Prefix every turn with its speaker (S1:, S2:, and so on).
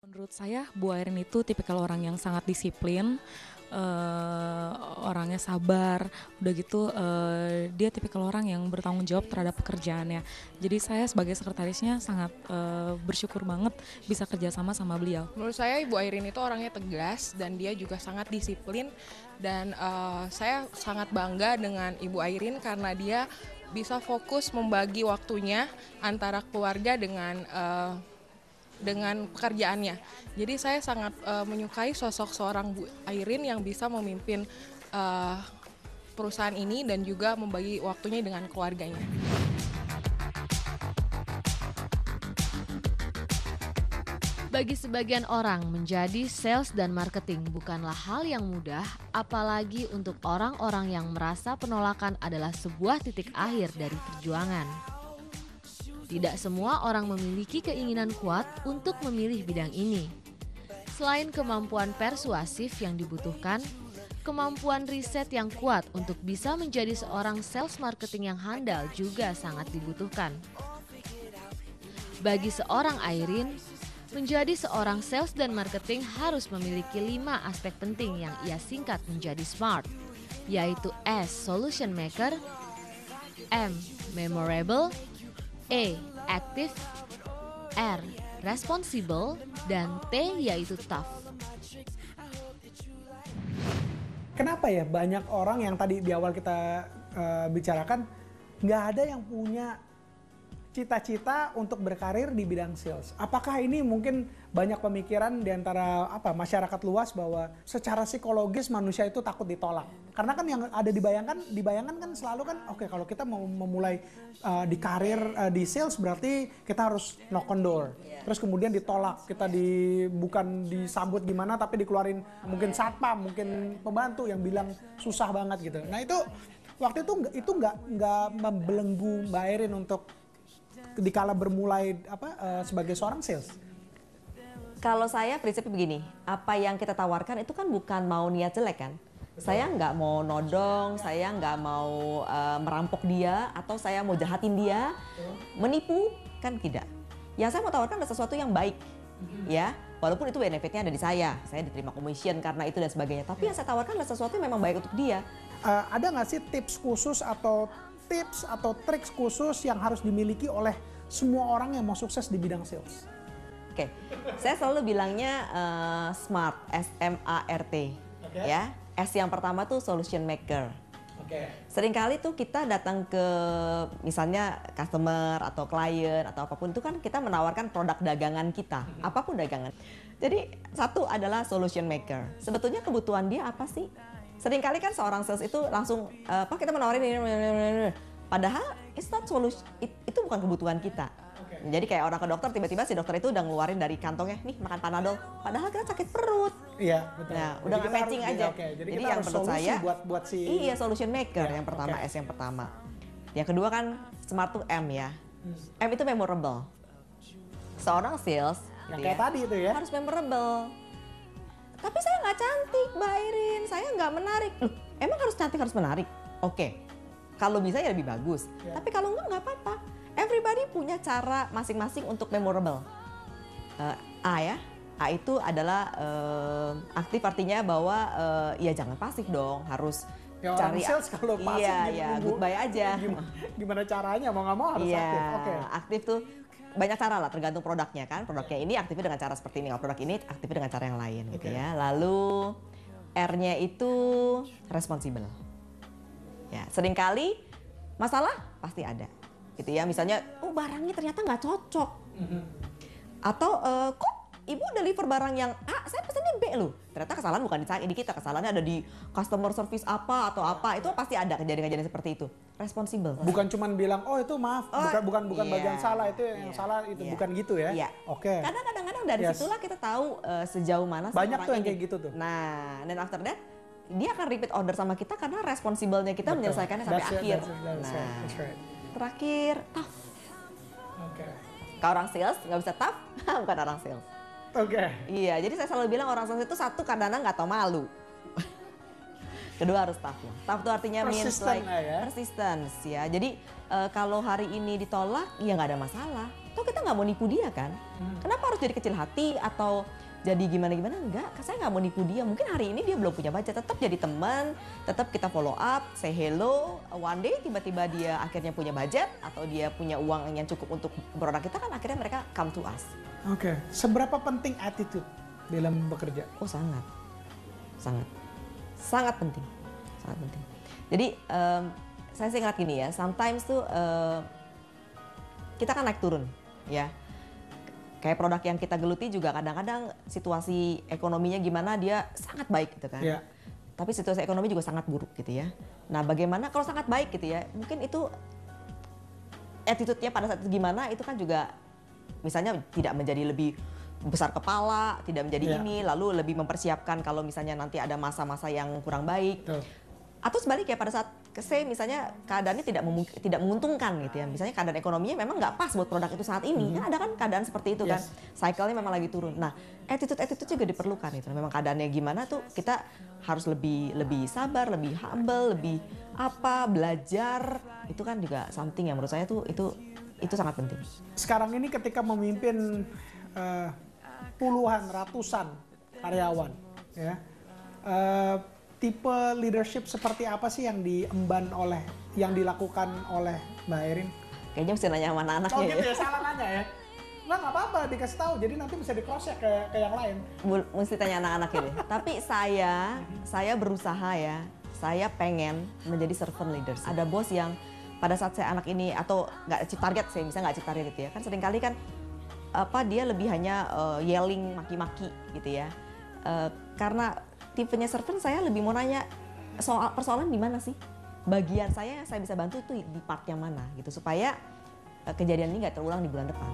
S1: Menurut saya Bu Airin itu tipikal orang yang sangat disiplin, orangnya sabar, udah gitu dia tipikal orang yang bertanggung jawab terhadap pekerjaannya. Jadi saya sebagai sekretarisnya sangat bersyukur banget bisa kerjasama sama beliau.
S2: Menurut saya Ibu Airin itu orangnya tegas dan dia juga sangat disiplin dan saya sangat bangga dengan Ibu Airin karena dia bisa fokus membagi waktunya antara keluarga dengan pekerjaannya. Jadi saya sangat menyukai sosok seorang Bu Airin yang bisa memimpin perusahaan ini dan juga membagi waktunya dengan keluarganya.
S3: Bagi sebagian orang, menjadi sales dan marketing bukanlah hal yang mudah, apalagi untuk orang-orang yang merasa penolakan adalah sebuah titik akhir dari perjuangan. Tidak semua orang memiliki keinginan kuat untuk memilih bidang ini. Selain kemampuan persuasif yang dibutuhkan, kemampuan riset yang kuat untuk bisa menjadi seorang sales marketing yang handal juga sangat dibutuhkan. Bagi seorang Airin, menjadi seorang sales dan marketing harus memiliki 5 aspek penting yang ia singkat menjadi SMART, yaitu S. Solution Maker, M. Memorable, E. Active, R. Responsible, dan T yaitu tough.
S4: Kenapa ya banyak orang yang tadi di awal kita bicarakan nggak ada yang punya cita-cita untuk berkarir di bidang sales? Apakah ini mungkin banyak pemikiran di antara masyarakat luas bahwa secara psikologis manusia itu takut ditolak? Karena kan yang ada dibayangkan kan selalu kan oke, kalau kita mau memulai di karir di sales berarti kita harus knock on door. Terus kemudian ditolak, kita bukan disambut gimana tapi dikeluarin mungkin satpam, mungkin pembantu yang bilang susah banget gitu. Nah itu waktu itu nggak membelenggu Mbak Airin untuk dikala bermulai sebagai seorang sales?
S5: Kalau saya prinsipnya begini, apa yang kita tawarkan itu kan bukan mau niat jelek kan. Betul. Saya nggak mau nodong, saya nggak mau merampok dia, atau saya mau jahatin dia, menipu, kan tidak. Yang saya mau tawarkan adalah sesuatu yang baik, ya. Walaupun itu benefitnya ada di saya diterima commission karena itu dan sebagainya. Tapi yang saya tawarkan adalah sesuatu yang memang baik untuk dia.
S4: Ada nggak sih tips khusus atau trik khusus yang harus dimiliki oleh semua orang yang mau sukses di bidang sales?
S5: Oke, saya selalu bilangnya SMART, S-M-A-R-T, ya. S yang pertama tuh solution maker. Seringkali tuh kita datang ke misalnya customer atau klien atau apapun itu kan kita menawarkan produk dagangan kita, apapun dagangan. Jadi satu adalah solution maker. Sebetulnya kebutuhan dia apa sih? Seringkali kan seorang sales itu langsung kita menawarin ini, padahal it's not solution, itu bukan kebutuhan kita. Jadi kayak orang ke dokter, tiba-tiba si dokter itu udah ngeluarin dari kantongnya, nih makan Panadol, padahal kita sakit perut.
S4: Iya, betul.
S5: Nah, udah nggak matching aja.
S4: Jadi
S5: yang menurut saya
S4: buat si
S5: solution maker yang pertama, S yang pertama. Yang kedua kan smart tuh M ya. M itu memorable. Seorang sales
S4: yang kayak tadi itu ya
S5: harus memorable. Tapi saya nggak cantik, Mbak Airin. Saya nggak menarik. Loh, emang harus cantik, harus menarik? Oke. Kalau bisa ya lebih bagus. Tapi kalau nggak apa-apa. Everybody punya cara masing-masing untuk memorable. A ya. A itu adalah aktif, artinya bahwa ya jangan pasif dong. Harus
S4: ya,
S5: cari
S4: sales kalau pasif
S5: goodbye aja.
S4: Gimana caranya? Mau nggak mau harus aktif.
S5: Aktif tuh banyak cara lah, tergantung produknya kan. Produknya ini aktifnya dengan cara seperti ini, kalau produk ini aktifnya dengan cara yang lain gitu ya. Lalu R-nya itu responsible. Ya, seringkali masalah pasti ada. Gitu ya, misalnya barangnya ternyata nggak cocok. Atau kok ibu deliver barang yang A, saya pesannya B loh. Ternyata kesalahan bukan di kita, kesalahannya ada di customer service apa atau apa. Itu pasti ada kejadian-kejadian seperti itu. Responsible.
S4: Bukan cuman bilang, oh itu maaf, bukan bagian salah, itu yang salah itu, bukan gitu ya. Oke.
S5: Karena kadang-kadang dari situlah kita tahu sejauh mana
S4: banyak tuh yang kayak gitu tuh.
S5: Nah, dan after that dia akan repeat order sama kita karena responsible-nya kita menyelesaikannya sampai akhir.
S4: That's right.
S5: Terakhir, tough. Kalau orang sales nggak bisa tough, bukan orang sales. Iya, jadi saya selalu bilang orang sales itu satu kadang-kadang nggak tahu malu. Kedua harus tough ya. Tough itu artinya means like persistence ya. Jadi kalau hari ini ditolak ya nggak ada masalah. Toh kita nggak mau nipu dia kan? Kenapa harus jadi kecil hati atau jadi gimana-gimana? Enggak, saya nggak mau nipu dia. Mungkin hari ini dia belum punya budget, tetap jadi teman, tetap kita follow up, say hello. One day tiba-tiba dia akhirnya punya budget atau dia punya uang yang cukup untuk produk kita, kan akhirnya mereka come to us.
S4: Oke, seberapa penting attitude dalam bekerja?
S5: Oh sangat, sangat penting, sangat penting. Jadi saya sih ingat gini ya, sometimes tuh kita kan naik turun, ya. Kayak produk yang kita geluti juga kadang-kadang situasi ekonominya gimana dia sangat baik gitu kan. Yeah. Tapi situasi ekonomi juga sangat buruk gitu ya. Nah bagaimana kalau sangat baik gitu ya, mungkin itu attitude-nya pada saat itu gimana, itu kan juga misalnya tidak menjadi lebih besar kepala, tidak menjadi ini, lalu lebih mempersiapkan kalau misalnya nanti ada masa-masa yang kurang baik. Atau sebaliknya pada saat misalnya keadaannya tidak menguntungkan gitu ya, misalnya keadaan ekonominya memang nggak pas buat produk itu saat ini, kan ada kan keadaan seperti itu kan, cycle-nya memang lagi turun. Nah attitude juga diperlukan itu. Memang keadaannya gimana tuh kita harus lebih sabar, lebih humble, lebih belajar, itu kan juga something yang menurut saya tuh itu sangat penting.
S4: Sekarang ini ketika memimpin puluhan, ratusan karyawan, ya. Tipe leadership seperti apa sih yang dilakukan oleh Mbak Airin?
S5: Kayaknya mesti nanya sama anak-anaknya.
S4: Oh gitu ya, salah nanya ya? Nggak apa-apa, dikasih tahu. Jadi nanti bisa di-cross check ke yang lain.
S5: Mesti tanya anak-anak ini. Tapi saya berusaha ya, saya pengen menjadi servant leaders. Ada bos yang pada saat saya anak ini, atau nggak achieve target, saya misalnya nggak achieve target gitu ya. Kan seringkali kan dia lebih hanya yelling, maki-maki gitu ya. Karena tipenya servant, saya lebih mau nanya soal persoalan di mana sih, bagian saya bisa bantu tuh di part yang mana gitu, supaya kejadian ini nggak terulang di bulan depan.